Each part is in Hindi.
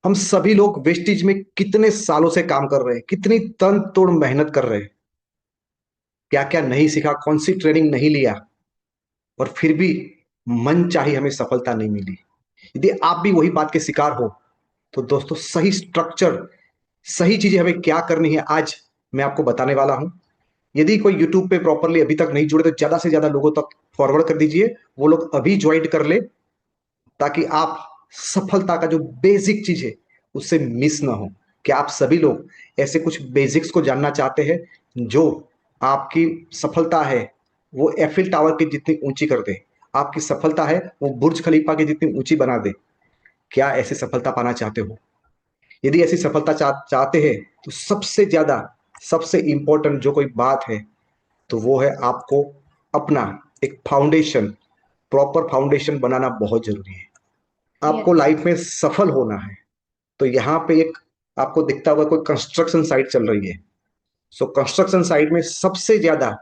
हम सभी लोग वेस्टेज में कितने सालों से काम कर रहे हैं, कितनी तन तोड़ मेहनत कर रहे हैं, क्या क्या नहीं सीखा, कौन सी ट्रेनिंग नहीं लिया, और फिर भी मन चाही हमें सफलता नहीं मिली। यदि आप भी वही बात के शिकार हो तो दोस्तों सही स्ट्रक्चर, सही चीजें हमें क्या करनी है आज मैं आपको बताने वाला हूं। यदि कोई यूट्यूब पे प्रॉपरली अभी तक नहीं जुड़े तो ज्यादा से ज्यादा लोगों तक फॉरवर्ड कर दीजिए, वो लोग अभी ज्वाइन कर ले, ताकि आप सफलता का जो बेसिक चीज है उससे मिस ना हो। क्या आप सभी लोग ऐसे कुछ बेसिक्स को जानना चाहते हैं जो आपकी सफलता है वो एफिल टावर की जितनी ऊंची कर दे, आपकी सफलता है वो बुर्ज खलीफा की जितनी ऊंची बना दे? क्या ऐसी सफलता पाना चाहते हो? यदि ऐसी सफलता चाहते हैं तो सबसे ज्यादा, सबसे इंपॉर्टेंट जो कोई बात है तो वो है आपको अपना एक फाउंडेशन, प्रॉपर फाउंडेशन बनाना बहुत जरूरी है। आपको यस। लाइफ में सफल होना है तो यहाँ पे एक आपको दिखता होगा कोई कंस्ट्रक्शन साइट चल रही है। सो कंस्ट्रक्शन साइट में सबसे ज्यादा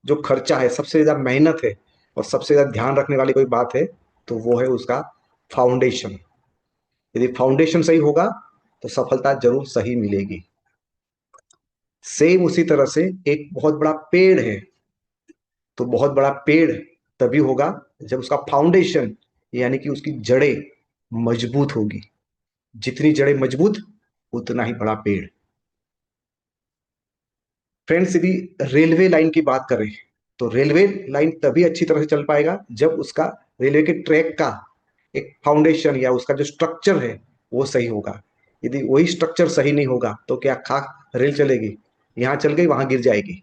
जो खर्चा है, सबसे ज्यादा मेहनत है और सबसे ज्यादा ध्यान रखने वाली कोई बात है तो वो है उसका फाउंडेशन। यदि फाउंडेशन सही होगा तो सफलता जरूर सही मिलेगी। सेम उसी तरह से एक बहुत बड़ा पेड़ है, तो बहुत बड़ा पेड़ तभी होगा जब उसका फाउंडेशन यानी कि उसकी जड़ें मजबूत होगी। जितनी जड़ें मजबूत उतना ही बड़ा पेड़। फ्रेंड्स, यदि रेलवे लाइन की बात करें तो रेलवे लाइन तभी अच्छी तरह से चल पाएगा जब उसका रेलवे के ट्रैक का एक फाउंडेशन या उसका जो स्ट्रक्चर है वो सही होगा। यदि वही स्ट्रक्चर सही नहीं होगा तो क्या खाक रेल चलेगी? यहाँ चल गई वहां गिर जाएगी।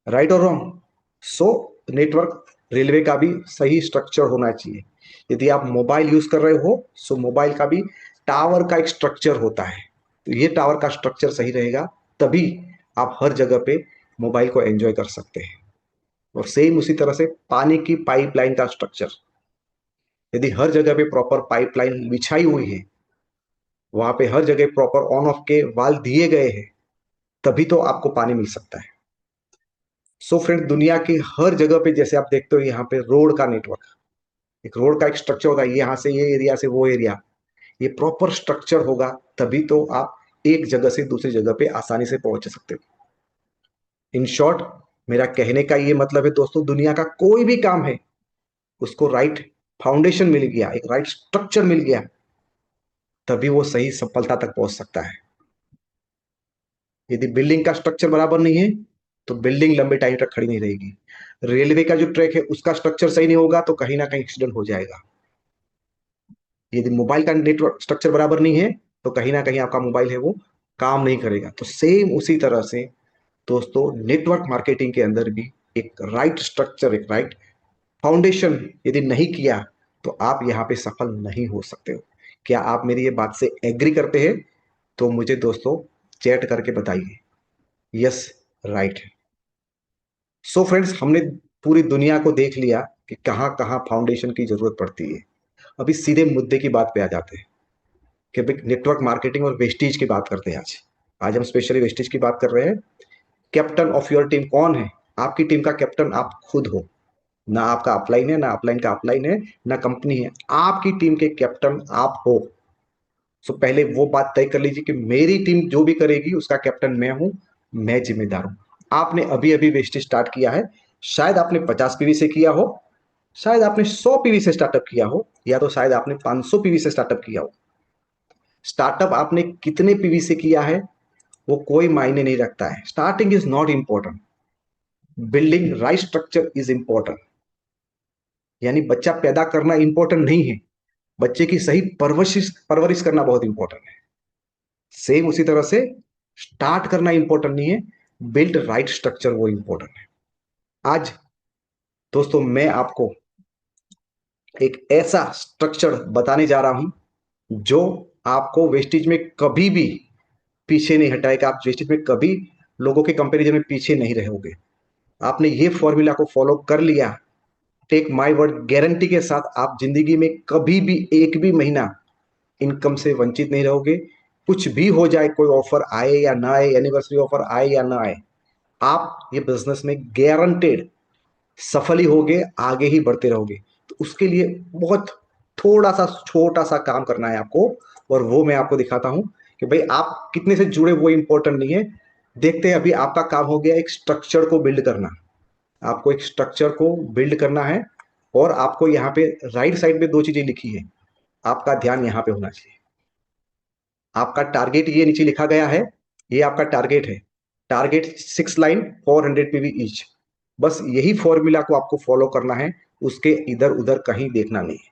राइट और रॉन्ग? सो नेटवर्क, रेलवे का भी सही स्ट्रक्चर होना चाहिए। यदि आप मोबाइल यूज कर रहे हो सो मोबाइल का भी टावर का एक स्ट्रक्चर होता है, तो ये टावर का स्ट्रक्चर सही रहेगा तभी आप हर जगह पे मोबाइल को एंजॉय कर सकते हैं। और सेम उसी तरह से पानी की पाइपलाइन का स्ट्रक्चर, यदि हर जगह पे प्रॉपर पाइपलाइन बिछाई हुई है, वहां पे हर जगह प्रॉपर ऑन ऑफ के वाल दिए गए हैं, तभी तो आपको पानी मिल सकता है। सो फ्रेंड, दुनिया की हर जगह पे जैसे आप देखते हो यहाँ पे रोड का नेटवर्क, एक रोड का एक स्ट्रक्चर होता है, यहाँ से ये एरिया से वो एरिया, ये प्रॉपर स्ट्रक्चर होगा तभी तो आप एक जगह से दूसरी जगह पे आसानी से पहुंच सकते हो। इन शॉर्ट, मेरा कहने का ये मतलब है दोस्तों, दुनिया का कोई भी काम है उसको राइट फाउंडेशन मिल गया, एक राइट स्ट्रक्चर मिल गया, तभी वो सही सफलता तक पहुंच सकता है। यदि बिल्डिंग का स्ट्रक्चर बराबर नहीं है तो बिल्डिंग लंबे टाइम तक खड़ी नहीं रहेगी। रेलवे का जो ट्रैक है उसका स्ट्रक्चर सही नहीं होगा तो कहीं ना कहीं एक्सीडेंट हो जाएगा। यदि मोबाइल का नेटवर्क स्ट्रक्चर बराबर नहीं है तो कहीं ना कहीं आपका मोबाइल है वो काम नहीं करेगा। तो सेम उसी तरह से दोस्तों नेटवर्क मार्केटिंग के अंदर भी एक राइट स्ट्रक्चर, एक राइट फाउंडेशन यदि नहीं किया तो आप यहाँ पे सफल नहीं हो सकते हो। क्या आप मेरी ये बात से एग्री करते हैं? तो मुझे दोस्तों चैट करके बताइए यस, राइट है। सो फ्रेंड्स, हमने पूरी दुनिया को देख लिया कि कहाँ कहाँ फाउंडेशन की जरूरत पड़ती है। अभी सीधे मुद्दे की बात पे आ जाते हैं कि भाई नेटवर्क मार्केटिंग और वेस्टेज की बात करते हैं। आज आज हम स्पेशली वेस्टेज की बात कर रहे हैं। कैप्टन ऑफ योर टीम कौन है? आपकी टीम का कैप्टन आप खुद हो। ना आपका अपलाइन है, ना अपलाइन का अपलाइन है, ना कंपनी है। आपकी टीम के कैप्टन आप हो। सो पहले वो बात तय कर लीजिए कि मेरी टीम जो भी करेगी उसका कैप्टन मैं हूं, मैं जिम्मेदार हूं। आपने अभी अभी वेस्टेज स्टार्ट किया है, शायद आपने 50 पीवी से किया हो, शायद आपने 100 पीवी से स्टार्टअप किया हो, या तो शायद आपने 500 पीवी से स्टार्टअप किया हो। स्टार्टअप आपने कितने पीवी से किया है वो कोई मायने नहीं रखता है। Starting is not important, building right structure is important. यानी बच्चा पैदा करना इंपॉर्टेंट नहीं है, बच्चे की सही परवरिश परवरिश करना बहुत इंपॉर्टेंट है। सेम उसी तरह से स्टार्ट करना इंपॉर्टेंट नहीं है, बिल्ड राइट स्ट्रक्चर वो इंपॉर्टेंट है। आज दोस्तों मैं आपको एक ऐसा स्ट्रक्चर बताने जा रहा हूं जो आपको वेस्टेज में कभी भी पीछे नहीं हटाएगा। आप वेस्टेज में कभी लोगों के कंपैरिजन में पीछे नहीं रहोगे। आपने ये फॉर्मूला को फॉलो कर लिया, टेक माय वर्ड, गारंटी के साथ आप जिंदगी में कभी भी एक भी महीना इनकम से वंचित नहीं रहोगे। कुछ भी हो जाए, कोई ऑफर आए या ना आए, एनिवर्सरी ऑफर आए या ना आए, आप ये बिजनेस में गारंटेड सफल ही होगे, आगे ही बढ़ते रहोगे। तो उसके लिए बहुत थोड़ा सा छोटा सा काम करना है आपको। और वो मैं आपको दिखाता हूं कि भाई आप कितने से जुड़े वो इंपॉर्टेंट नहीं है। देखते हैं, अभी आपका काम हो गया एक स्ट्रक्चर को बिल्ड करना। आपको एक स्ट्रक्चर को बिल्ड करना है, और आपको यहाँ पे राइट साइड में दो चीजें लिखी है, आपका ध्यान यहाँ पे होना चाहिए। आपका टारगेट ये नीचे लिखा गया है, ये आपका टारगेट है। Target 6 line 400 PV each. बस यही फॉर्मूला को आपको फॉलो करना है, उसके इधर उधर कहीं देखना नहीं है।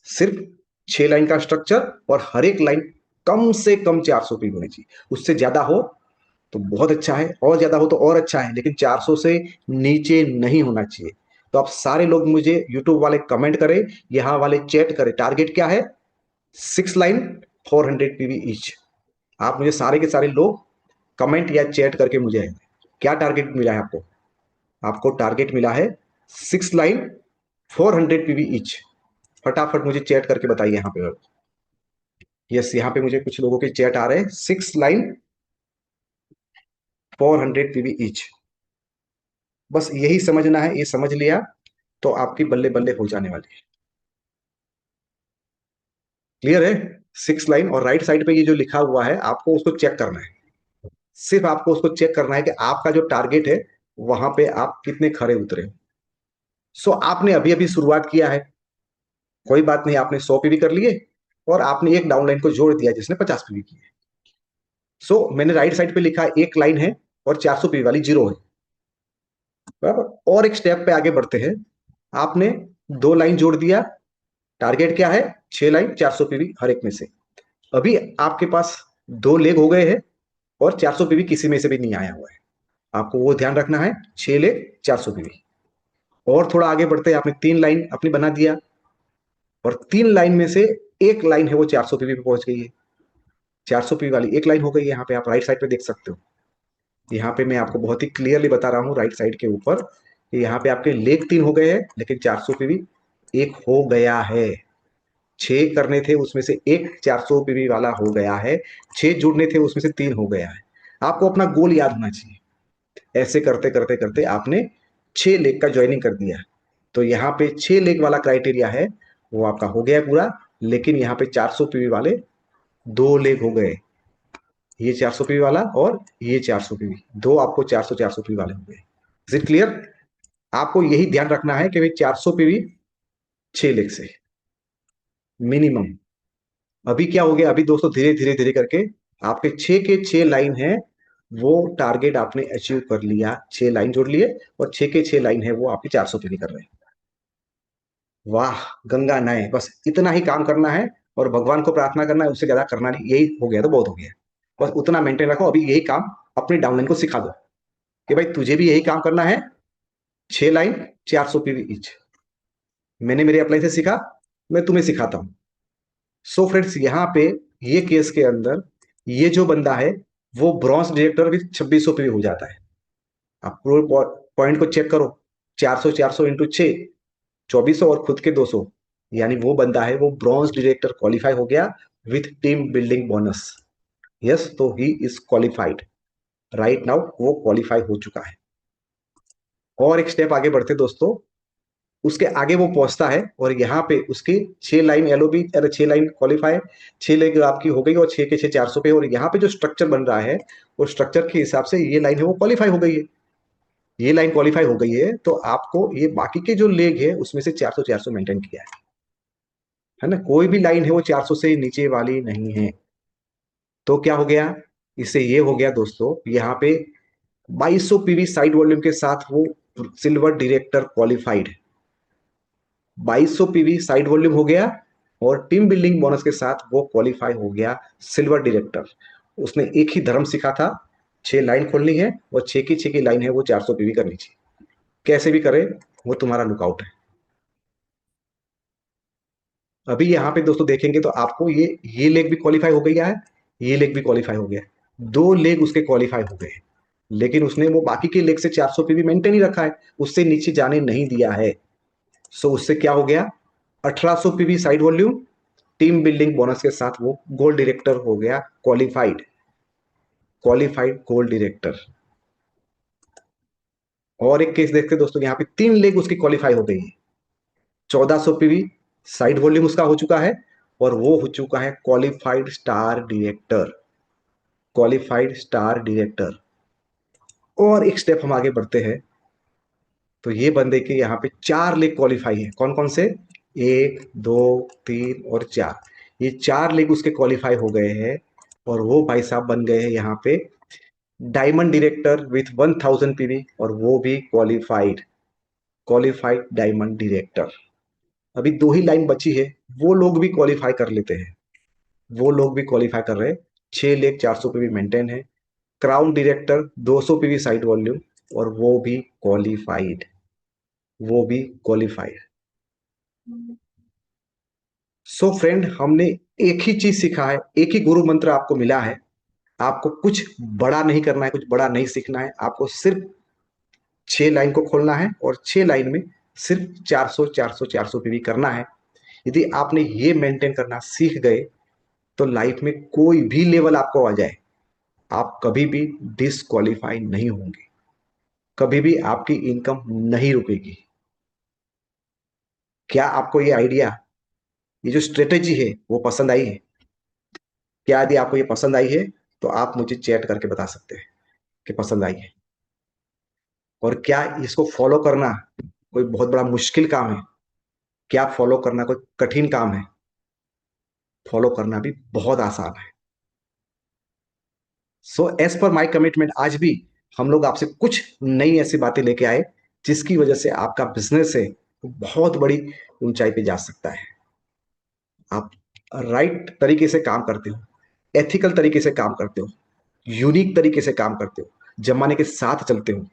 सिर्फ 6 लाइन का स्ट्रक्चर, और हर एक लाइन कम से कम 400 पीवी होनी चाहिए। उससे ज्यादा हो तो बहुत अच्छा है, और ज्यादा हो तो और अच्छा है, लेकिन 400 से नीचे नहीं होना चाहिए। तो आप सारे लोग मुझे यूट्यूब वाले कमेंट करें, यहां वाले चैट करें, टारगेट क्या है? 6 लाइन 400 पीवी ईच। आप मुझे सारे के सारे लोग कमेंट या चैट करके मुझे क्या टारगेट मिला है आपको? आपको टारगेट मिला है 6 लाइन 400 पीवी ईच। फटाफट मुझे चैट करके बताइए यहाँ पे। यस, यहाँ पे मुझे कुछ लोगों के चैट आ रहे हैं, 6 लाइन 400 पीवी ईच। बस यही समझना है, ये समझ लिया तो आपकी बल्ले बल्ले हो जाने वाली है। क्लियर है? 6 लाइन, और राइट साइड पे ये जो लिखा हुआ है आपको उसको चेक करना है। सिर्फ आपको उसको चेक करना है कि आपका जो टारगेट है वहां पे आप कितने खरे उतरे हो। सो आपने अभी अभी शुरुआत किया है, कोई बात नहीं, आपने 100 पीवी कर लिए, और आपने एक डाउनलाइन को जोड़ दिया जिसने 50 पीवी की है। सो मैंने राइट साइड पे लिखा एक लाइन है और 400 पीवी वाली जीरो है। बराबर, और एक स्टेप पे आगे बढ़ते हैं। आपने 2 लाइन जोड़ दिया, टारगेट क्या है? 6 लाइन 400 पीवी हर एक में से। अभी आपके पास 2 लेग हो गए हैं, और 400 पीवी किसी में से भी नहीं आया हुआ है। आपको वो ध्यान रखना है, 6 लेग 400 पीवी। और थोड़ा आगे बढ़ते हैं, आपने 3 लाइन अपनी बना दिया, और 3 लाइन में से एक लाइन है वो 400 पीवी पे पहुंच गई है। 400 पीवी वाली एक लाइन हो गई है। यहाँ पे आप राइट साइड पे देख सकते हो। यहाँ पे मैं आपको बहुत ही क्लियरली बता रहा हूँ राइट साइड के ऊपर कि यहाँ पे आपके लेग 3 हो गए हैं, लेकिन 400 पीवी एक हो गया है। 6 करने थे उसमें से एक 400 पीवी वाला हो गया है, 6 जुड़ने थे उसमें से 3 हो गया है। आपको अपना गोल याद होना चाहिए। ऐसे करते करते करते आपने 6 लेग का ज्वाइनिंग कर दिया। तो यहाँ पे 6 लेग वाला क्राइटेरिया है, वो आपका हो गया पूरा। लेकिन यहाँ पे 400 पीवी वाले 2 लेग हो गए, ये 400 पीवी वाला और ये 400 पीवी, दो आपको 400 पीवी वाले हो गए। Is it clear? आपको यही ध्यान रखना है कि भाई 400 पीवी 6 लेग से मिनिमम। अभी क्या हो गया? अभी दोस्तों धीरे धीरे धीरे करके आपके 6 के 6 लाइन है, वो टारगेट आपने अचीव कर लिया। 6 लाइन जोड़ लिए, और 6 के 6 लाइन है वो आपके 400 पीवी कर रहे हैं। वाह, गंगा नए, बस इतना ही काम करना है, और भगवान को प्रार्थना करना है, उससे ज्यादा करना नहीं। यही हो गया तो बहुत हो गया। बस उतना मेंटेन रखो। अभी यही काम अपने डाउनलाइन को सिखा दो कि भाई तुझे भी यही काम करना है। 6 लाइन 400 पीवी ईच। मैंने मेरे अप्लाई से सीखा, मैं तुम्हें सिखाता हूं। सो फ्रेंड्स, यहाँ पे ये केस के अंदर ये जो बंदा है वो ब्रॉन्ज डायरेक्टर विथ 2600 पीवी हो जाता है। आप पूरे पॉइंट को चेक करो, 400 400 इंटू 6, 2400, और खुद के 200, यानी वो बंदा है वो ब्रॉन्ज डायरेक्टर क्वालिफाई हो गया with team building bonus. Yes, तो he is qualified right now, वो क्वालिफाई हो चुका है। और एक स्टेप आगे बढ़ते दोस्तों, उसके आगे वो पहुंचता है, और यहाँ पे उसकी 6 लाइन एलओबी, अरे 6 लाइन क्वालिफाई, 6 लेग आपकी हो गई, और 6 के 6 400 पे। और यहाँ पे जो स्ट्रक्चर बन रहा है, वो स्ट्रक्चर के हिसाब से ये लाइन है वो क्वालिफाई हो गई है। ये लाइन क्वालिफाई हो गई है, तो आपको ये बाकी के जो लेग है उसमें से 400 400 मेंटेन किया है ना? कोई भी लाइन है वो 400 से नीचे वाली नहीं है। तो क्या हो गया? इससे ये हो गया दोस्तों, यहाँ पे 2200 पीवी साइड वॉल्यूम के साथ वो silver director qualified. 2200 PV side volume हो गया, और टीम बिल्डिंग बोनस के साथ वो क्वालिफाई हो गया सिल्वर डायरेक्टर। उसने एक ही धर्म सीखा था, 6 लाइन खोलनी है, और 6 की 6 की लाइन है वो 400 पीवी करनी चाहिए। कैसे भी करे, वो तुम्हारा लुकआउट है। अभी यहाँ पे दोस्तों देखेंगे तो आपको ये लेग भी क्वालिफाई हो गया है, ये लेग भी क्वालिफाई हो गया है। 2 लेग उसके क्वालिफाई हो गए, लेकिन उसने वो बाकी के लेग से 400 पीवी मेंटेन ही रखा है, उससे नीचे जाने नहीं दिया है। सो उससे क्या हो गया? 1800 PV side volume, team building bonus के साथ वो गोल्ड डायरेक्टर हो गया क्वालिफाइड। Qualified gold director. और एक केस देखते हैं दोस्तों, यहाँ पे 3 लेग उसकी क्वालिफाई हो गई है। 1400 पीवी साइड वॉल्यूम उसका हो चुका है, और वो हो चुका है qualified star director. Qualified star director. और एक स्टेप हम आगे बढ़ते हैं, तो ये बंदे के यहाँ पे 4 लेग क्वालिफाई है। कौन कौन से? 1, 2, 3 और 4। ये 4 लेग उसके क्वालिफाई हो गए हैं, और वो भाई साहब बन गए हैं यहाँ पे डायमंड डायरेक्टर विथ 1000 पीवी, और वो भी क्वालिफाइड। Qualified diamond director. अभी 2 ही लाइन बची है, वो लोग भी क्वालिफाई कर लेते हैं। वो लोग भी क्वालिफाई कर रहे हैं। 6 लेग 400 पीवी मेंटेन है। Crown director 200 PV side volume, और वो भी क्वालिफाइड। वो भी क्वालिफाइड। सो फ्रेंड, हमने एक ही चीज सीखा है, एक ही गुरु मंत्र आपको मिला है। आपको कुछ बड़ा नहीं करना है, कुछ बड़ा नहीं सीखना है। आपको सिर्फ 6 लाइन को खोलना है, और 6 लाइन में सिर्फ 400 400 400 पीवी करना है। यदि आपने ये मेंटेन करना सीख गए, तो लाइफ में कोई भी लेवल आपको आ जाए, आप कभी भी डिसक्वालीफाई नहीं होंगे। कभी भी आपकी इनकम नहीं रुकेगी। क्या आपको ये आइडिया, ये जो स्ट्रेटेजी है, वो पसंद आई है? क्या यदि आपको ये पसंद आई है, तो आप मुझे चैट करके बता सकते हैं कि पसंद आई है। और क्या इसको फॉलो करना कोई बहुत बड़ा मुश्किल काम है? क्या फॉलो करना कोई कठिन काम है? फॉलो करना भी बहुत आसान है। So as per my commitment, आज भी हम लोग आपसे कुछ नई ऐसी बातें लेके आए, जिसकी वजह से आपका बिजनेस है वो बहुत बड़ी ऊंचाई पे जा सकता है। आप राइट तरीके से काम करते हो, एथिकल तरीके से काम करते हो, यूनिक तरीके से काम करते हो, जमाने के साथ चलते हो।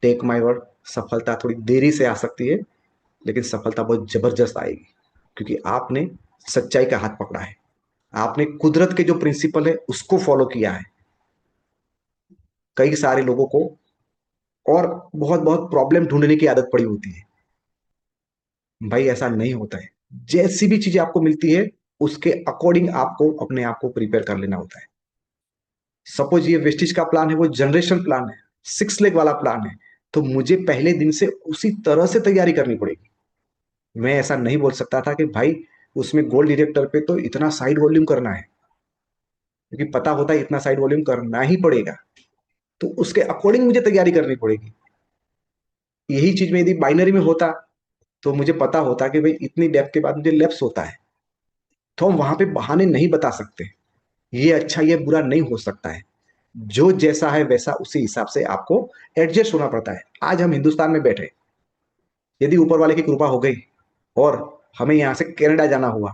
टेक माई वर्ड, सफलता थोड़ी देरी से आ सकती है, लेकिन सफलता बहुत जबरदस्त आएगी, क्योंकि आपने सच्चाई का हाथ पकड़ा है। आपने कुदरत के जो प्रिंसिपल है उसको फॉलो किया है। कई सारे लोगों को और बहुत बहुत प्रॉब्लम ढूंढने की आदत पड़ी होती है। भाई ऐसा नहीं होता है। जैसी भी चीजें आपको मिलती है, उसके अकॉर्डिंग आपको अपने आप को प्रिपेयर कर लेना होता है। सपोज ये वेस्टिज का प्लान है, वो जनरेशन प्लान है, 6 लेग वाला प्लान है, तो मुझे पहले दिन से उसी तरह से तैयारी करनी पड़ेगी। मैं ऐसा नहीं बोल सकता था कि भाई उसमें गोल्ड डिटेक्टर पे तो इतना साइड वॉल्यूम करना है, क्योंकि पता होता है इतना साइड वॉल्यूम करना ही पड़ेगा, तो उसके अकॉर्डिंग मुझे तैयारी करनी पड़ेगी। यही चीज में यदि बाइनरी में होता, तो मुझे पता होता कि भाई इतनी डेप्थ के बाद मुझे लेफ्ट होता है, तो हम वहां पे बहाने नहीं बता सकते। ये अच्छा ये बुरा नहीं हो सकता है। जो जैसा है वैसा उसी हिसाब से आपको एडजस्ट होना पड़ता है। आज हम हिंदुस्तान में बैठे, यदि ऊपर वाले की कृपा हो गई और हमें यहाँ से कनाडा जाना हुआ,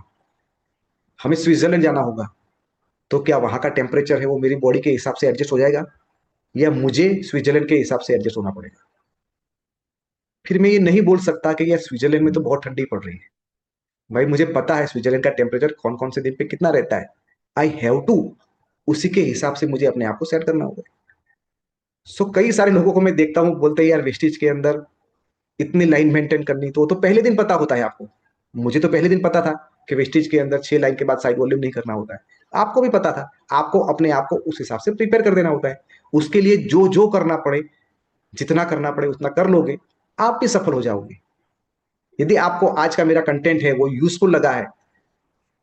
हमें स्विट्जरलैंड जाना होगा, तो क्या वहां का टेम्परेचर है वो मेरी बॉडी के हिसाब से एडजस्ट हो जाएगा, या मुझे स्विट्जरलैंड के हिसाब से एडजस्ट होना पड़ेगा? फिर मैं ये नहीं बोल सकता कि यार स्विट्जरलैंड में तो बहुत ठंडी पड़ रही है। भाई मुझे पता है स्विट्जरलैंड का टेम्परेचर कौन कौन से दिन पे कितना रहता है। आई हैव टू, उसी के हिसाब से मुझे अपने आप को सेट करना होगा। सो कई सारे लोगों को मैं देखता हूँ, बोलते हैं यार वेस्टिज के अंदर इतनी लाइन मेंटेन करनी, तो पहले दिन पता होता है आपको। मुझे तो पहले दिन पता था कि वेस्टिज के अंदर 6 लाइन के बाद साइड वॉल्यूम नहीं करना होता है। आपको भी पता था। आपको अपने आप को उस हिसाब से प्रिपेयर कर देना होता है। उसके लिए जो जो करना पड़े, जितना करना पड़े उतना कर लोगे, आप भी सफल हो जाओगे। यदि आपको आज का मेरा कंटेंट है वो यूजफुल लगा है,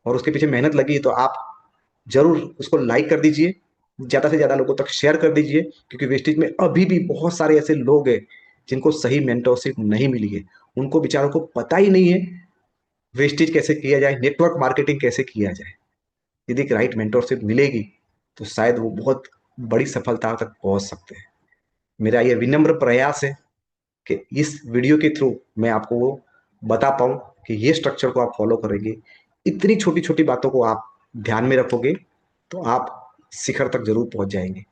और उसके पीछे मेहनत लगी है, तो आप जरूर उसको लाइक कर दीजिए, ज्यादा से ज्यादा लोगों तक शेयर कर दीजिए, क्योंकि वेस्टिज में अभी भी बहुत सारे ऐसे लोग हैं जिनको सही मेंटरशिप नहीं मिली है। उनको बेचारों को पता ही नहीं है वेस्टेज कैसे किया जाए, नेटवर्क मार्केटिंग कैसे किया जाए। यदि एक राइट मेंटरशिप मिलेगी, तो शायद वो बहुत बड़ी सफलता तक पहुंच सकते हैं। मेरा ये विनम्र प्रयास है कि इस वीडियो के थ्रू मैं आपको वो बता पाऊं कि ये स्ट्रक्चर को आप फॉलो करेंगे, इतनी छोटी छोटी बातों को आप ध्यान में रखोगे, तो आप शिखर तक जरूर पहुंच जाएंगे।